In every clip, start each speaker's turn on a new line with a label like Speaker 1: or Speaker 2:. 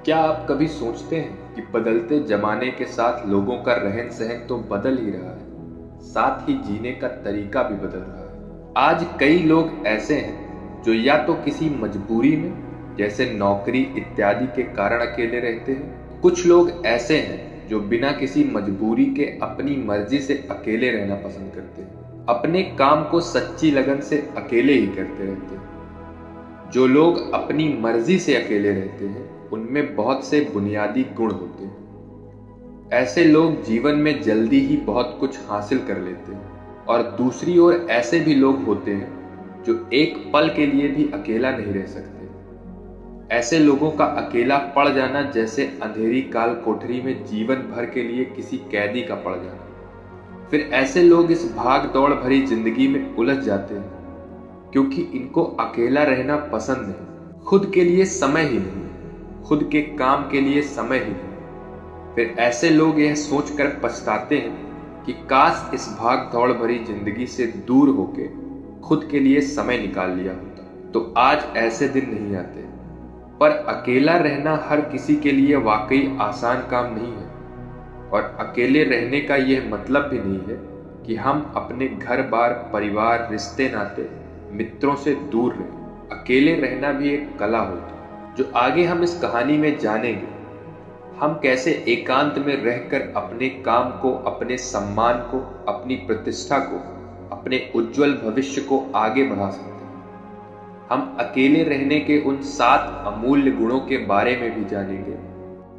Speaker 1: क्या आप कभी सोचते हैं कि बदलते जमाने के साथ लोगों का रहन सहन तो बदल ही रहा है, साथ ही जीने का तरीका भी बदल रहा है। आज कई लोग ऐसे हैं जो या तो किसी मजबूरी में, जैसे नौकरी इत्यादि के कारण अकेले रहते हैं। कुछ लोग ऐसे हैं जो बिना किसी मजबूरी के अपनी मर्जी से अकेले रहना पसंद करते हैं, अपने काम को सच्ची लगन से अकेले ही करते रहते हैं। जो लोग अपनी मर्जी से अकेले रहते हैं उनमें बहुत से बुनियादी गुण होते हैं। ऐसे लोग जीवन में जल्दी ही बहुत कुछ हासिल कर लेते हैं, और दूसरी ओर ऐसे भी लोग होते हैं जो एक पल के लिए भी अकेला नहीं रह सकते। ऐसे लोगों का अकेला पड़ जाना जैसे अंधेरी काल कोठरी में जीवन भर के लिए किसी कैदी का पड़ जाना। फिर ऐसे लोग इस भाग दौड़ भरी जिंदगी में उलझ जाते हैं क्योंकि इनको अकेला रहना पसंद नहीं, खुद के लिए समय ही नहीं, खुद के काम के लिए समय ही नहीं। फिर ऐसे लोग यह सोचकर पछताते हैं कि काश इस भाग दौड़ भरी जिंदगी से दूर होके खुद के लिए समय निकाल लिया होता तो आज ऐसे दिन नहीं आते। पर अकेला रहना हर किसी के लिए वाकई आसान काम नहीं है, और अकेले रहने का यह मतलब भी नहीं है कि हम अपने घर बार, परिवार, रिश्ते नाते, मित्रों से दूर रहें। अकेले रहना भी एक कला होती है जो आगे हम इस कहानी में जानेंगे। हम कैसे एकांत में रहकर अपने काम को, अपने सम्मान को, अपनी प्रतिष्ठा को, अपने उज्जवल भविष्य को आगे बढ़ा सकते हैं। हम अकेले रहने के उन 7 अमूल्य गुणों के बारे में भी जानेंगे।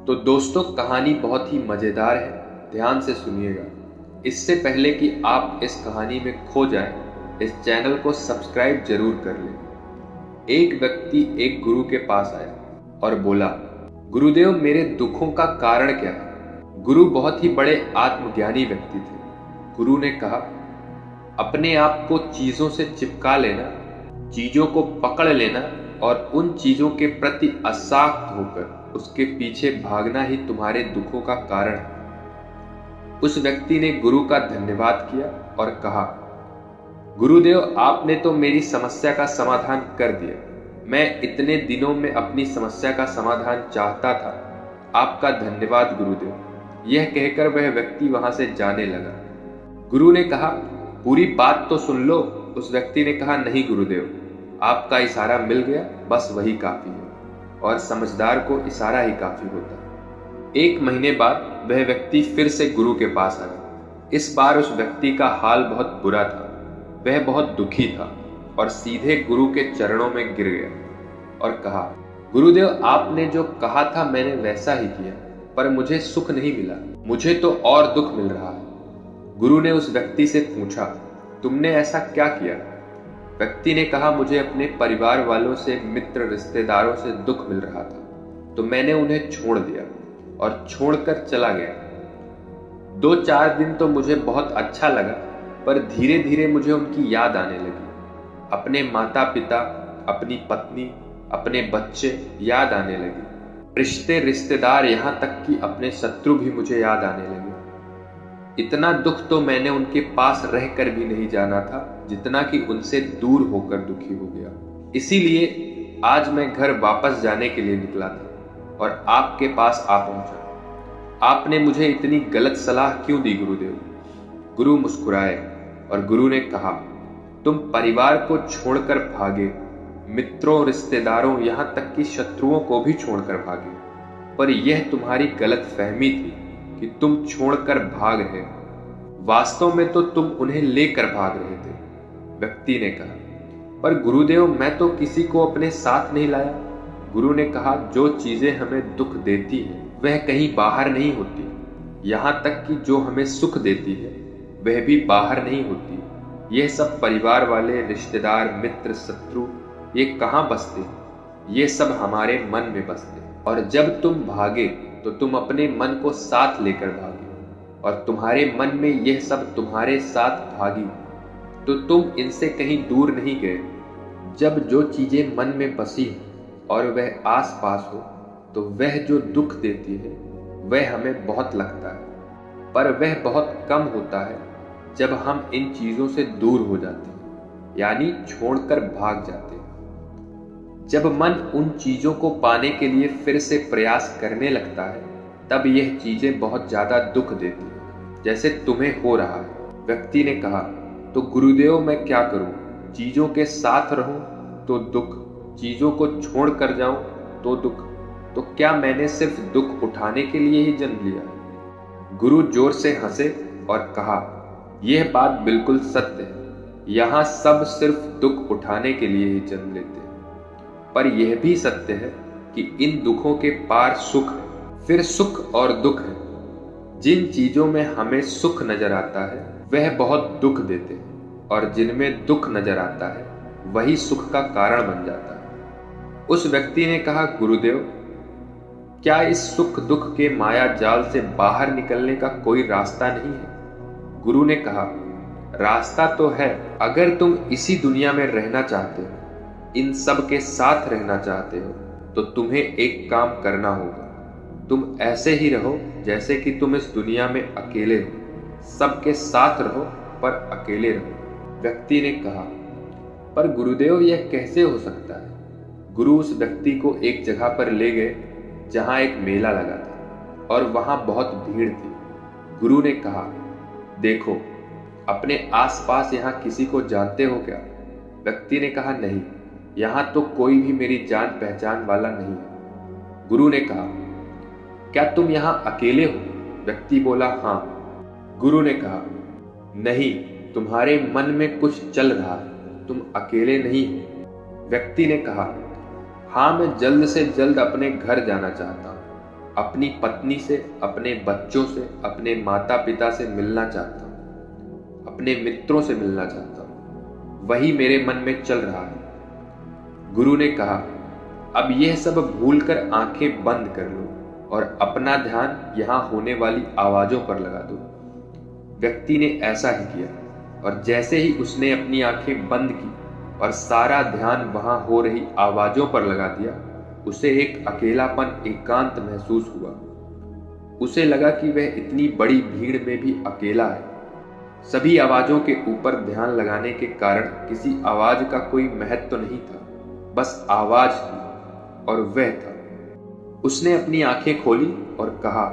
Speaker 1: तो दोस्तों, कहानी बहुत ही मजेदार है, ध्यान से सुनिएगा। इससे पहले कि आप इस कहानी में खो जाएं, इस चैनल को सब्सक्राइब जरूर कर लें। एक व्यक्ति एक गुरु के पास आया और बोला, गुरुदेव, मेरे दुखों का कारण क्या है? गुरु बहुत ही बड़े आत्मज्ञानी व्यक्ति थे। गुरु ने कहा, अपने आप को चीजों से चिपका लेना, चीजों को पकड़ लेना और उन चीजों के प्रति आसक्त होकर उसके पीछे भागना ही तुम्हारे दुखों का कारण है। उस व्यक्ति ने गुरु का धन्यवाद किया और कहा, गुरुदेव, आपने तो मेरी समस्या का समाधान कर दिया। मैं इतने दिनों में अपनी समस्या का समाधान चाहता था। आपका धन्यवाद गुरुदेव। यह कहकर वह व्यक्ति वहां से जाने लगा। गुरु ने कहा, पूरी बात तो सुन लो। उस व्यक्ति ने कहा, नहीं गुरुदेव, आपका इशारा मिल गया, बस वही काफी है, और समझदार को इशारा ही काफी होता है। 1 महीने बाद वह व्यक्ति फिर से गुरु के पास आया। इस बार उस व्यक्ति का हाल बहुत बुरा था। वह बहुत दुखी था और सीधे गुरु के चरणों में गिर गया और कहा, गुरुदेव, आपने जो कहा था मैंने वैसा ही किया, पर मुझे सुख नहीं मिला, मुझे तो और दुख मिल रहा है। गुरु ने उस व्यक्ति से पूछा, तुमने ऐसा क्या किया? व्यक्ति ने कहा, मुझे अपने परिवार वालों से, मित्र, रिश्तेदारों से दुख मिल रहा था, तो मैंने उन्हें छोड़ दिया और छोड़कर चला गया। 2-4 दिन तो मुझे बहुत अच्छा लगा, पर धीरे धीरे मुझे उनकी याद आने लगी। अपने माता पिता, अपनी पत्नी, अपने बच्चे याद आने लगे। रिश्ते, रिश्तेदार, यहाँ तक कि अपने शत्रु भी मुझे याद आने लगे। इतना दुख तो मैंने उनके पास रहकर भी नहीं जाना था जितना कि उनसे दूर होकर दुखी हो गया। इसीलिए आज मैं घर वापस जाने के लिए निकला था और आपके पास आ पहुंचा। आपने मुझे इतनी गलत सलाह क्यों दी गुरुदेव? गुरु मुस्कुराए और गुरु ने कहा, तुम परिवार को छोड़कर भागे, मित्रों, रिश्तेदारों, यहाँ तक कि शत्रुओं को भी छोड़कर भागे, पर यह तुम्हारी गलत फहमी थी कि तुम छोड़कर भाग रहे हो। वास्तव में तो तुम उन्हें लेकर भाग रहे थे। व्यक्ति ने कहा, पर गुरुदेव, मैं तो किसी को अपने साथ नहीं लाया। गुरु ने कहा, जो चीजें हमें दुख देती हैं वह कहीं बाहर नहीं होती, यहाँ तक कि जो हमें सुख देती है वह भी बाहर नहीं होती। यह सब परिवार वाले, रिश्तेदार, मित्र, शत्रु, ये कहाँ बसते? ये सब हमारे मन में बसते। और जब तुम भागे तो तुम अपने मन को साथ लेकर भागे, और तुम्हारे मन में यह सब तुम्हारे साथ भागी, तो तुम इनसे कहीं दूर नहीं गए। जब जो चीजें मन में बसी हो और वह आस पास हो, तो वह जो दुख देती है वह हमें बहुत लगता है, पर वह बहुत कम होता है जब हम इन चीजों से दूर हो जाते हैं, यानी छोड़कर भाग जाते हैं। जब मन उन चीजों को पाने के लिए फिर से प्रयास करने लगता है, तब यह चीजें बहुत ज्यादा दुख देती हैं, जैसे तुम्हें हो रहा है। व्यक्ति ने कहा, तो गुरुदेव मैं क्या करूं? चीजों के साथ रहूं तो दुख, चीजों को छोड़ कर जाऊं तो दुख। तो क्या मैंने सिर्फ दुख उठाने के लिए ही जन्म लिया? गुरु जोर से हंसे और कहा, यह बात बिल्कुल सत्य है। यहाँ सब सिर्फ दुख उठाने के लिए ही जन्म लेते हैं। पर यह भी सत्य है कि इन दुखों के पार सुख है, फिर सुख और दुख है। जिन चीजों में हमें सुख नजर आता है वह बहुत दुख देते हैं, और जिनमें दुख नजर आता है वही सुख का कारण बन जाता है। उस व्यक्ति ने कहा, गुरुदेव क्या इस सुख दुख के माया जाल से बाहर निकलने का कोई रास्ता नहीं है? गुरु ने कहा, रास्ता तो है। अगर तुम इसी दुनिया में रहना चाहते हो, इन सब के साथ रहना चाहते हो, तो तुम्हें एक काम करना होगा। तुम ऐसे ही रहो जैसे कि तुम इस दुनिया में अकेले हो। सबके साथ रहो पर अकेले रहो। व्यक्ति ने कहा, पर गुरुदेव यह कैसे हो सकता है? गुरु उस व्यक्ति को एक जगह पर ले गए जहां एक मेला लगा था और वहां बहुत भीड़ थी। गुरु ने कहा, देखो अपने आसपास यहाँ किसी को जानते हो क्या? व्यक्ति ने कहा, नहीं, यहाँ तो कोई भी मेरी जान पहचान वाला नहीं है। गुरु ने कहा, क्या तुम यहाँ अकेले हो? व्यक्ति बोला, हाँ। गुरु ने कहा, नहीं, तुम्हारे मन में कुछ चल रहा है, तुम अकेले नहीं हो। व्यक्ति ने कहा, हाँ, मैं जल्द से जल्द अपने घर जाना चाहता हूँ। अपनी पत्नी से, अपने बच्चों से, अपने माता पिता से मिलना चाहता हूँ, अपने मित्रों से मिलना चाहता हूँ। वही मेरे मन में चल रहा है। गुरु ने कहा, अब यह सब भूलकर आंखें बंद कर लो और अपना ध्यान यहाँ होने वाली आवाजों पर लगा दो। व्यक्ति ने ऐसा ही किया, और जैसे ही उसने अपनी आंखें बंद की और सारा ध्यान वहां हो रही आवाजों पर लगा दिया, उसे एक अकेलापन, एकांत महसूस हुआ। उसे लगा कि वह इतनी बड़ी भीड़ में भी अकेला है। सभी आवाजों के ऊपर ध्यान लगाने के कारण किसी आवाज का कोई महत्व तो नहीं था, बस आवाज थी और वह था। उसने अपनी आंखें खोली और कहा,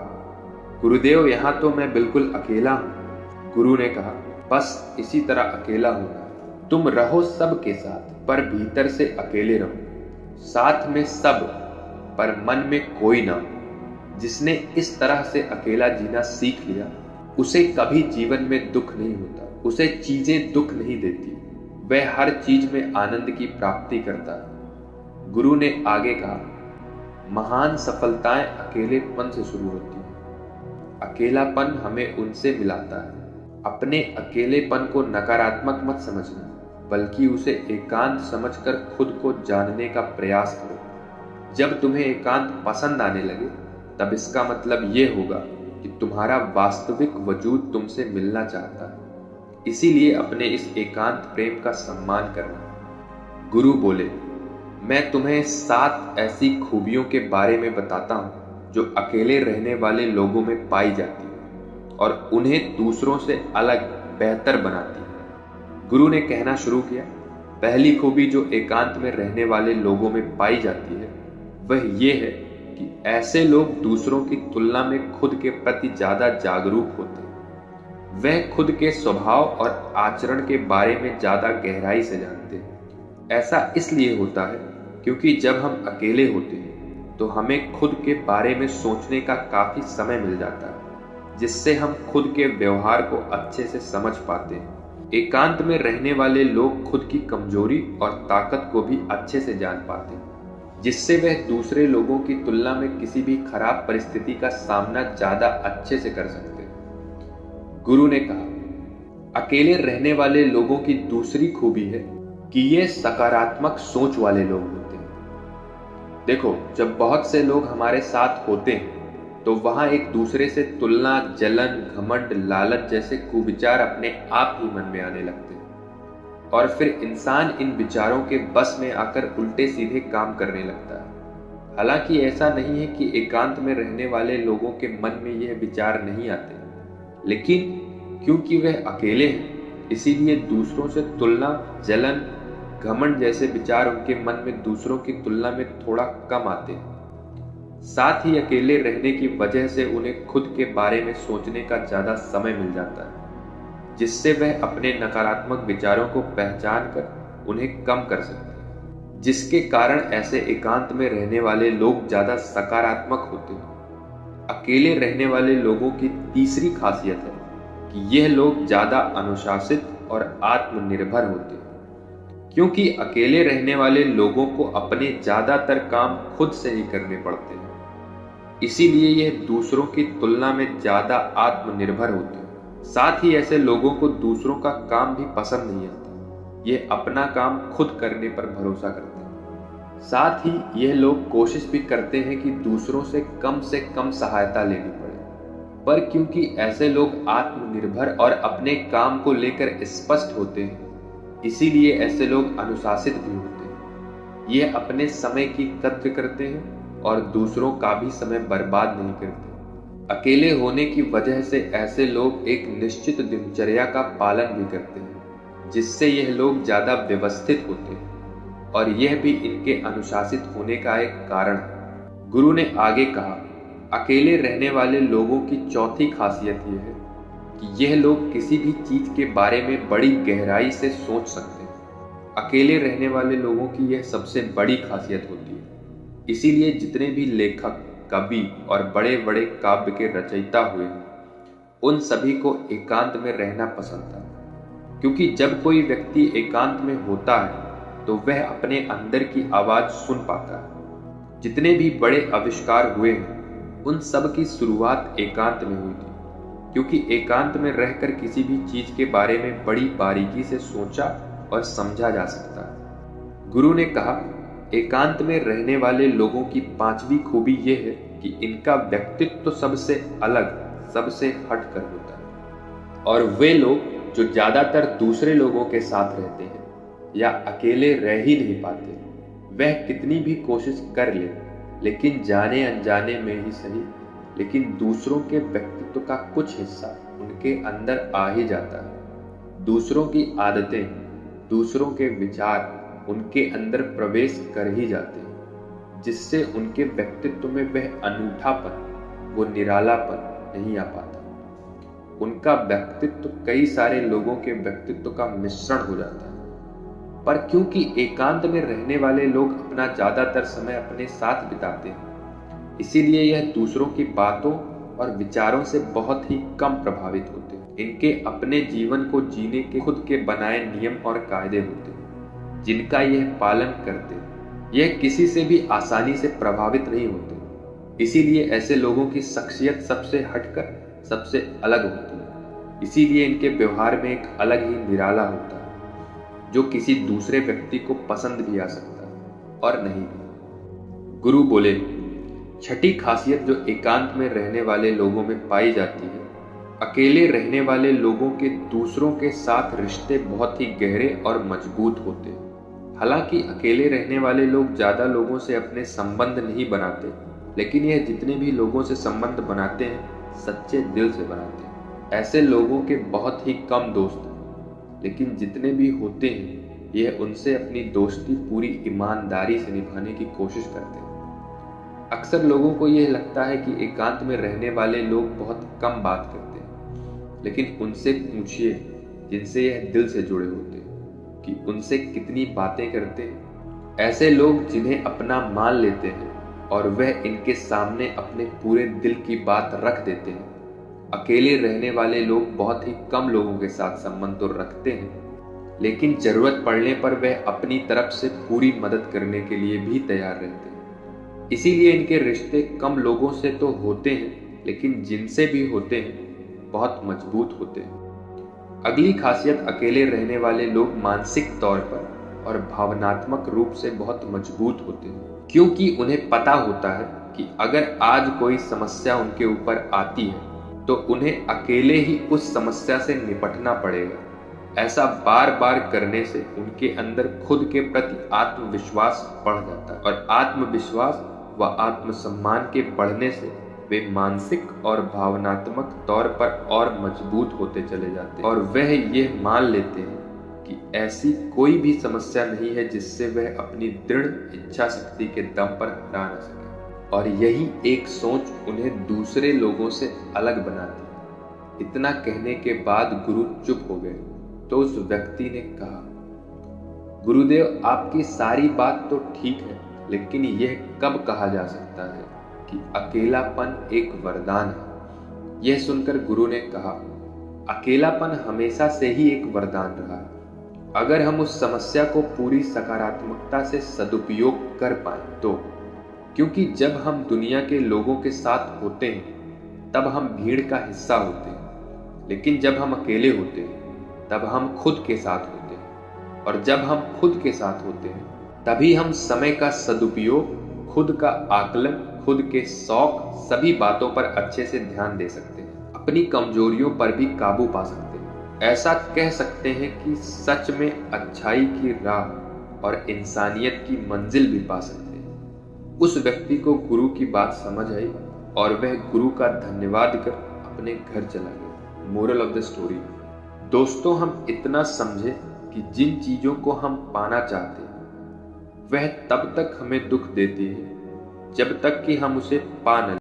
Speaker 1: गुरुदेव यहाँ तो मैं बिल्कुल अकेला हूँ। गुरु ने कहा, बस इसी तरह अकेला होना। तुम रहो सबके साथ पर भीतर से अकेले रहो। साथ में सब पर मन में कोई ना हो। जिसने इस तरह से अकेला जीना सीख लिया, उसे कभी जीवन में दुख नहीं होता, उसे चीजें दुख नहीं देती, वह हर चीज में आनंद की प्राप्ति करता है। गुरु ने आगे कहा, महान सफलताएं अकेलेपन से शुरू होती हैं। अकेलापन हमें उनसे मिलाता है। अपने अकेलेपन को नकारात्मक मत समझना, बल्कि उसे एकांत समझकर खुद को जानने का प्रयास करो। जब तुम्हें एकांत पसंद आने लगे, तब इसका मतलब ये होगा कि तुम्हारा वास्तविक वजूद तुमसे मिलना चाहता है। इसीलिए अपने इस एकांत प्रेम का सम्मान करना। गुरु बोले, मैं तुम्हें 7 ऐसी खूबियों के बारे में बताता हूं जो अकेले रहने वाले लोगों में पाई जाती है और उन्हें दूसरों से अलग, बेहतर बनाती है। गुरु ने कहना शुरू किया, पहली खूबी जो एकांत में रहने वाले लोगों में पाई जाती है वह ये है कि ऐसे लोग दूसरों की तुलना में खुद के प्रति ज्यादा जागरूक होते हैं। वह खुद के स्वभाव और आचरण के बारे में ज्यादा गहराई से जानते हैं। ऐसा इसलिए होता है क्योंकि जब हम अकेले होते हैं तो हमें खुद के बारे में सोचने का काफी समय मिल जाता है, जिससे हम खुद के व्यवहार को अच्छे से समझ पाते हैं। एकांत में रहने वाले लोग खुद की कमजोरी और ताकत को भी अच्छे से जान पाते हैं, जिससे वह दूसरे लोगों की तुलना में किसी भी खराब परिस्थिति का सामना ज्यादा अच्छे से कर सकते हैं। गुरु ने कहा, अकेले रहने वाले लोगों की दूसरी खूबी है कि ये सकारात्मक सोच वाले लोग होते हैं। देखो, जब बहुत से लोग हमारे साथ होते हैं तो वहां एक दूसरे से तुलना, जलन, घमंड, लालच जैसे कुविचार अपने आप ही मन में आने लगते हैं और फिर इंसान इन विचारों के बस में आकर उल्टे सीधे काम करने लगता है। हालांकि ऐसा नहीं है कि एकांत में रहने वाले लोगों के मन में यह विचार नहीं आते, लेकिन क्योंकि वह अकेले हैं इसीलिए दूसरों से तुलना, जलन, घमंड जैसे विचार उनके मन में दूसरों की तुलना में थोड़ा कम आते हैं। साथ ही अकेले रहने की वजह से उन्हें खुद के बारे में सोचने का ज्यादा समय मिल जाता है, जिससे वह अपने नकारात्मक विचारों को पहचान कर उन्हें कम कर सकते हैं, जिसके कारण ऐसे एकांत में रहने वाले लोग ज्यादा सकारात्मक होते हैं। अकेले रहने वाले लोगों की तीसरी खासियत है कि यह लोग ज्यादा अनुशासित और आत्मनिर्भर होते हैं, क्योंकि अकेले रहने वाले लोगों को अपने ज्यादातर काम खुद से ही करने पड़ते हैं। इसीलिए यह दूसरों की तुलना में ज्यादा आत्मनिर्भर होते हैं। साथ ही ऐसे लोगों को दूसरों का काम भी पसंद नहीं आता। ये अपना काम खुद करने पर भरोसा करते हैं। साथ ही यह लोग कोशिश भी करते हैं कि दूसरों से कम सहायता लेनी पड़े, पर क्योंकि ऐसे लोग आत्मनिर्भर और अपने काम को लेकर स्पष्ट होते हैं, इसीलिए ऐसे लोग अनुशासित भी होते हैं। ये अपने समय की कद्र करते हैं और दूसरों का भी समय बर्बाद नहीं करते। अकेले होने की वजह से ऐसे लोग एक निश्चित दिनचर्या का पालन भी करते हैं, जिससे यह लोग ज्यादा व्यवस्थित होते हैं और यह भी इनके अनुशासित होने का एक कारण है। गुरु ने आगे कहा, अकेले रहने वाले लोगों की चौथी खासियत यह है कि यह लोग किसी भी चीज के बारे में बड़ी गहराई से सोच सकते हैं। अकेले रहने वाले लोगों की यह सबसे बड़ी खासियत होती है। इसीलिए जितने भी लेखक, कवि और बड़े बड़े काव्य के रचयिता हुए, उन सभी को एकांत में रहना पसंद था, क्योंकि जब कोई व्यक्ति एकांत में होता है तो वह अपने अंदर की आवाज सुन पाता है। जितने भी बड़े आविष्कार हुए हैं, उन सब की शुरुआत एकांत में हुई थी, क्योंकि एकांत में रहकर किसी भी चीज के बारे में बड़ी बारीकी से सोचा और समझा जा सकता है। गुरु ने कहा, एकांत में रहने वाले लोगों की पांचवी खूबी यह है कि इनका व्यक्तित्व सबसे अलग, सबसे हटकर होता है। और वे लोग जो ज्यादातर दूसरे लोगों के साथ रहते हैं या अकेले रह ही नहीं पाते, वह कितनी भी कोशिश कर ले, लेकिन जाने अनजाने में ही सही, लेकिन दूसरों के व्यक्तित्व का कुछ हिस्सा उनके अंदर आ ही जाता है। दूसरों की आदतें, दूसरों के विचार उनके अंदर प्रवेश कर ही जाते हैं, जिससे उनके व्यक्तित्व में वह अनूठापन, वो निरालापन नहीं आ पाता। उनका व्यक्तित्व कई सारे लोगों के व्यक्तित्व का मिश्रण हो जाता है। पर क्योंकि एकांत में रहने वाले लोग अपना ज्यादातर समय अपने साथ बिताते हैं, इसीलिए यह दूसरों की बातों और विचारों से बहुत ही कम प्रभावित होते हैं। इनके अपने जीवन को जीने के खुद के बनाए नियम और कायदे होते हैं, जिनका यह पालन करते हैं। यह किसी से भी आसानी से प्रभावित नहीं होते। इसीलिए ऐसे लोगों की शख्सियत सबसे हटकर सबसे अलग होती है। इसीलिए इनके व्यवहार में एक अलग ही निराला होता है, जो किसी दूसरे व्यक्ति को पसंद भी आ सकता है और नहीं भी। गुरु बोले, छठी खासियत जो एकांत में रहने वाले लोगों में पाई जाती है, अकेले रहने वाले लोगों के दूसरों के साथ रिश्ते बहुत ही गहरे और मजबूत होते हैं। हालांकि अकेले रहने वाले लोग ज्यादा लोगों से अपने संबंध नहीं बनाते, लेकिन यह जितने भी लोगों से संबंध बनाते हैं, सच्चे दिल से बनाते हैं। ऐसे लोगों के बहुत ही कम दोस्त हैं, लेकिन जितने भी होते हैं, यह उनसे अपनी दोस्ती पूरी ईमानदारी से निभाने की कोशिश करते हैं। अक्सर लोगों को यह लगता है कि एकांत में रहने वाले लोग बहुत कम बात करते हैं, लेकिन उनसे पूछिए जिनसे यह दिल से जुड़े होते हैं कि उनसे कितनी बातें करते हैं। ऐसे लोग जिन्हें अपना मान लेते हैं और वह इनके सामने अपने पूरे दिल की बात रख देते हैं। अकेले रहने वाले लोग बहुत ही कम लोगों के साथ संबंध तो रखते हैं, लेकिन जरूरत पड़ने पर वह अपनी तरफ से पूरी मदद करने के लिए भी तैयार रहते हैं। इसीलिए इनके रिश्ते कम लोगों से तो होते हैं, लेकिन जिनसे भी होते हैं बहुत मजबूत होते हैं। अगली खासियत, अकेले रहने वाले लोग मानसिक तौर पर और भावनात्मक रूप से बहुत मजबूत होते हैं, क्योंकि उन्हें पता होता है कि अगर आज कोई समस्या उनके ऊपर आती है तो उन्हें अकेले ही उस समस्या से निपटना पड़ेगा। ऐसा बार बार करने से उनके अंदर खुद के प्रति आत्मविश्वास बढ़ जाता है, और आत्मविश्वास व आत्मसम्मान के बढ़ने से वे मानसिक और भावनात्मक तौर पर और मजबूत होते चले जाते हैं, और वह ये मान लेते हैं कि ऐसी कोई भी समस्या नहीं है जिससे वह अपनी दृढ़ इच्छा शक्ति के दम पर हरा न सके, और यही एक सोच उन्हें दूसरे लोगों से अलग बनाती। इतना कहने के बाद गुरु चुप हो गए तो उस व्यक्ति ने कहा, गुरुदेव, आपकी सारी बात तो ठीक है, लेकिन यह कब कहा जा सकता है कि अकेलापन एक वरदान है? यह सुनकर गुरु ने कहा, अकेलापन हमेशा से ही एक वरदान रहा है, अगर हम उस समस्या को पूरी सकारात्मकता से सदुपयोग कर पाए तो। क्योंकि जब हम दुनिया के लोगों के साथ होते हैं तब हम भीड़ का हिस्सा होते हैं, लेकिन जब हम अकेले होते हैं तब हम खुद के साथ होते हैं, और जब हम खुद के साथ होते हैं तभी हम समय का सदुपयोग, खुद का आकलन, खुद के शौक, सभी बातों पर अच्छे से ध्यान दे सकते हैं, अपनी कमजोरियों पर भी काबू पा सकते हैं। ऐसा कह सकते हैं कि सच में अच्छाई की राह और इंसानियत की मंजिल भी पा सकते हैं। उस व्यक्ति को गुरु की बात समझ आई और वह गुरु का धन्यवाद कर अपने घर चला गया। मोरल ऑफ द स्टोरी, दोस्तों, हम इतना समझे कि जिन चीजों को हम पाना चाहते हैं वह तब तक हमें दुख देती है जब तक कि हम उसे पा न